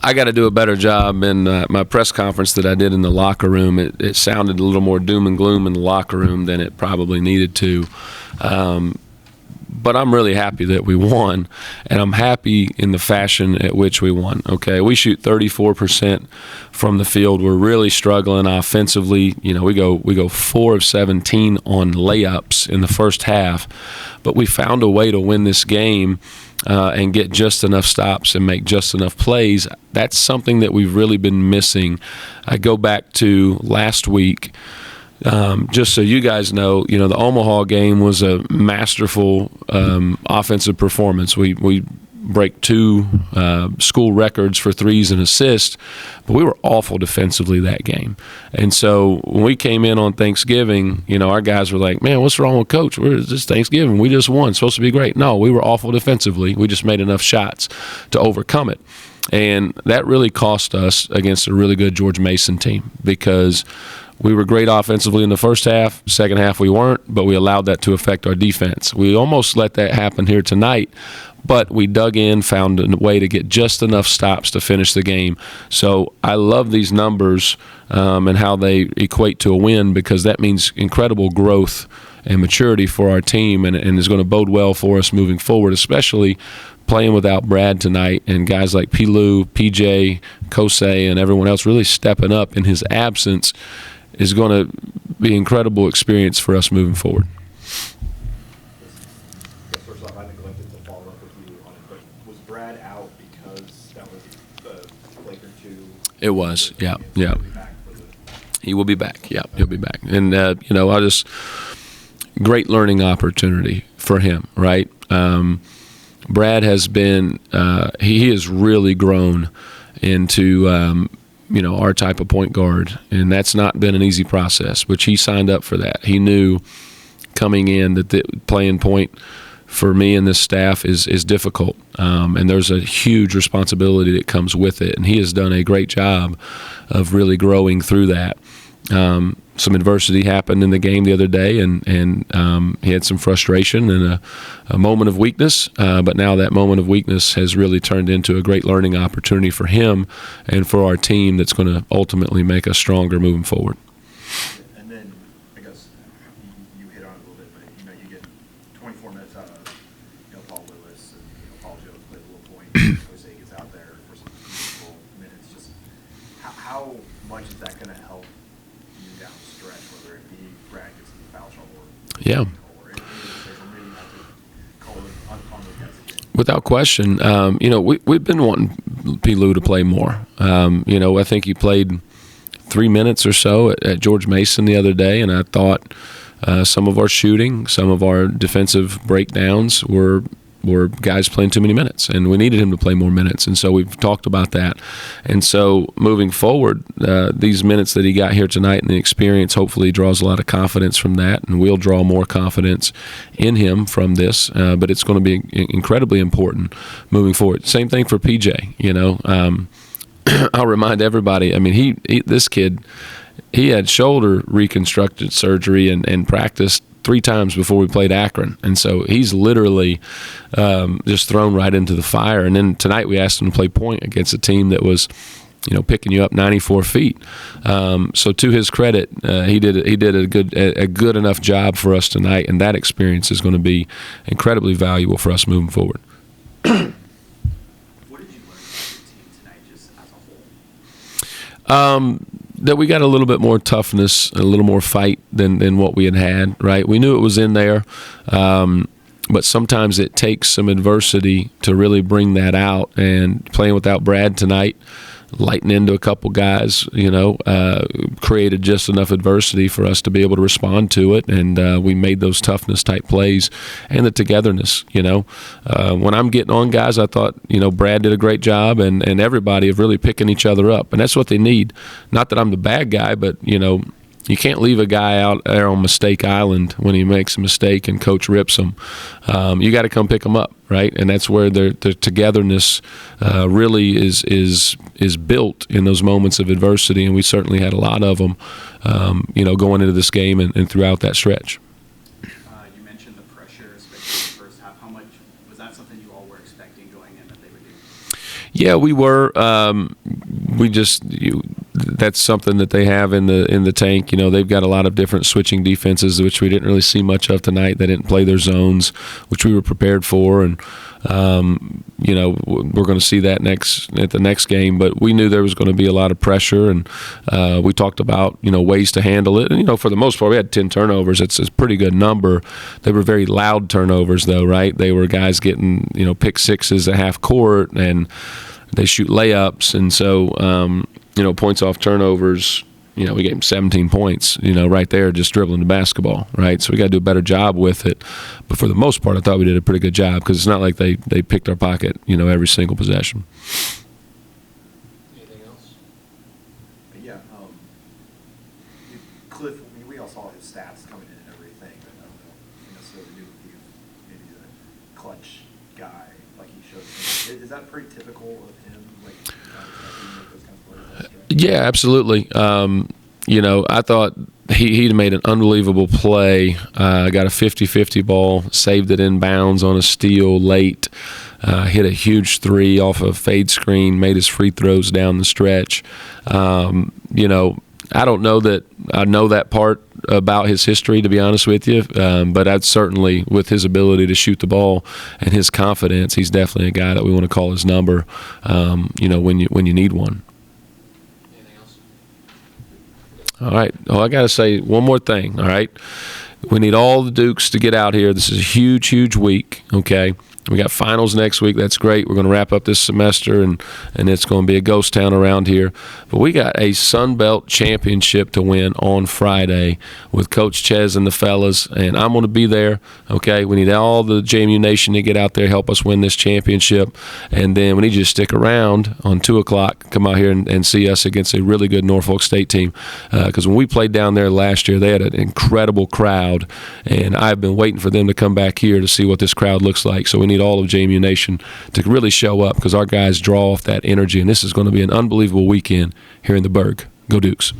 I got to do a better job in my press conference that I did in the locker room. It sounded a little more doom and gloom in the locker room than it probably needed to. But I'm really happy that we won, and I'm happy in the fashion at which we won. Okay, we shoot 34% from the field. We're really struggling offensively. You know, we go 4 of 17 on layups in the first half, but we found a way to win this game and get just enough stops and make just enough plays. That's something that we've really been missing. I go back to last week. Just so you guys know, the Omaha game was a masterful offensive performance. We break 2 school records for threes and assists, but we were awful defensively that game. And so when we came in on Thanksgiving, our guys were like, man, what's wrong with Coach? It's just Thanksgiving. We just won. It's supposed to be great. No, we were awful defensively. We just made enough shots to overcome it. And that really cost us against a really good George Mason team, because we were great offensively in the first half. Second half we weren't, but we allowed that to affect our defense. We almost let that happen here tonight, but we dug in, found a way to get just enough stops to finish the game. So I love these numbers and how they equate to a win, because that means incredible growth and maturity for our team, and is going to bode well for us moving forward, especially playing without Brad tonight, and guys like P-Lou, PJ, Kosei, and everyone else really stepping up in his absence is going to be an incredible experience for us moving forward. First off, I neglected to follow up with you on it, but was Brad out because that was the Laker 2? It was, yeah. He will be back, yeah, he'll be back. And, great learning opportunity for him, right? Brad has been, he has really grown into, our type of point guard, and that's not been an easy process, which he signed up for that. He knew coming in that playing point for me and this staff is difficult, and there's a huge responsibility that comes with it, and he has done a great job of really growing through that. Some adversity happened in the game the other day, and he had some frustration and a moment of weakness, but now that moment of weakness has really turned into a great learning opportunity for him and for our team that's going to ultimately make us stronger moving forward. And then, I guess, you hit on it a little bit, but, you get 24 minutes out of, Paul Lewis, and, Paul Jones plays a little point, Jose gets out there for some meaningful minutes. Just how much is that going to help you down the stretch, whether it be Brad gets in the foul trouble or yeah. Without question. We've been wanting P-Lou to play more. I think he played 3 minutes or so at George Mason the other day, and I thought some of our shooting, some of our defensive breakdowns were guys playing too many minutes, and we needed him to play more minutes, and so we've talked about that. And so moving forward, these minutes that he got here tonight and the experience hopefully draws a lot of confidence from that, and we'll draw more confidence in him from this, but it's going to be incredibly important moving forward. Same thing for PJ. I'll remind everybody, I mean, this kid, he had shoulder reconstructed surgery and practiced 3 times before we played Akron, and so he's literally just thrown right into the fire. And then tonight we asked him to play point against a team that was, picking you up 94 feet. So to his credit, he did a good enough job for us tonight, and that experience is going to be incredibly valuable for us moving forward. What did you learn about your team tonight, just as a whole? That we got a little bit more toughness, a little more fight than what we had, right? We knew it was in there, but sometimes it takes some adversity to really bring that out. And playing without Brad tonight, lighting into a couple guys, created just enough adversity for us to be able to respond to it, and we made those toughness-type plays and the togetherness, When I'm getting on guys, I thought, Brad did a great job, and everybody of really picking each other up, and that's what they need. Not that I'm the bad guy, but, you can't leave a guy out there on mistake island when he makes a mistake and coach rips him. You got to come pick him up, right? And that's where the togetherness really is built in those moments of adversity, and we certainly had a lot of them, going into this game and throughout that stretch. You mentioned the pressure, especially in the first half. How much was that something you all were expecting going in that they would do? Yeah, we were. That's something that they have in the tank. They've got a lot of different switching defenses, which we didn't really see much of tonight. They didn't play their zones, which we were prepared for, and we're going to see that at the next game. But we knew there was going to be a lot of pressure, and we talked about ways to handle it. And for the most part, we had 10 turnovers. It's a pretty good number. They were very loud turnovers, though, right? They were guys getting pick sixes at half court, and they shoot layups, and so points off turnovers. We gave them 17 points, right there, just dribbling the basketball, right? So we got to do a better job with it. But for the most part, I thought we did a pretty good job, because it's not like they picked our pocket, every single possession. Anything else? Yeah, Cliff, we all saw his stats coming in and everything, but I don't know if you necessarily knew if he was maybe the clutch guy like he showed. Is that pretty typical of him, like make those kinds of plays? Yeah, absolutely. I thought he made an unbelievable play. Got a 50-50 ball, saved it in bounds on a steal late, hit a huge three off a fade screen, made his free throws down the stretch. I don't know that I know that part about his history, to be honest with you, but I'd certainly, with his ability to shoot the ball and his confidence, he's definitely a guy that we want to call his number, when you need one. All right. Oh, I got to say one more thing, all right? We need all the Dukes to get out here. This is a huge, huge week, okay? We got finals next week. That's great. We're going to wrap up this semester, and it's going to be a ghost town around here. But we got a Sun Belt championship to win on Friday with Coach Ches and the fellas, and I'm going to be there, okay? We need all the JMU Nation to get out there, help us win this championship, and then we need you to stick around on 2 o'clock, come out here and see us against a really good Norfolk State team, because when we played down there last year, they had an incredible crowd, and I've been waiting for them to come back here to see what this crowd looks like. So we need all of JMU Nation to really show up, because our guys draw off that energy, and this is going to be an unbelievable weekend here in the Berg. Go Dukes.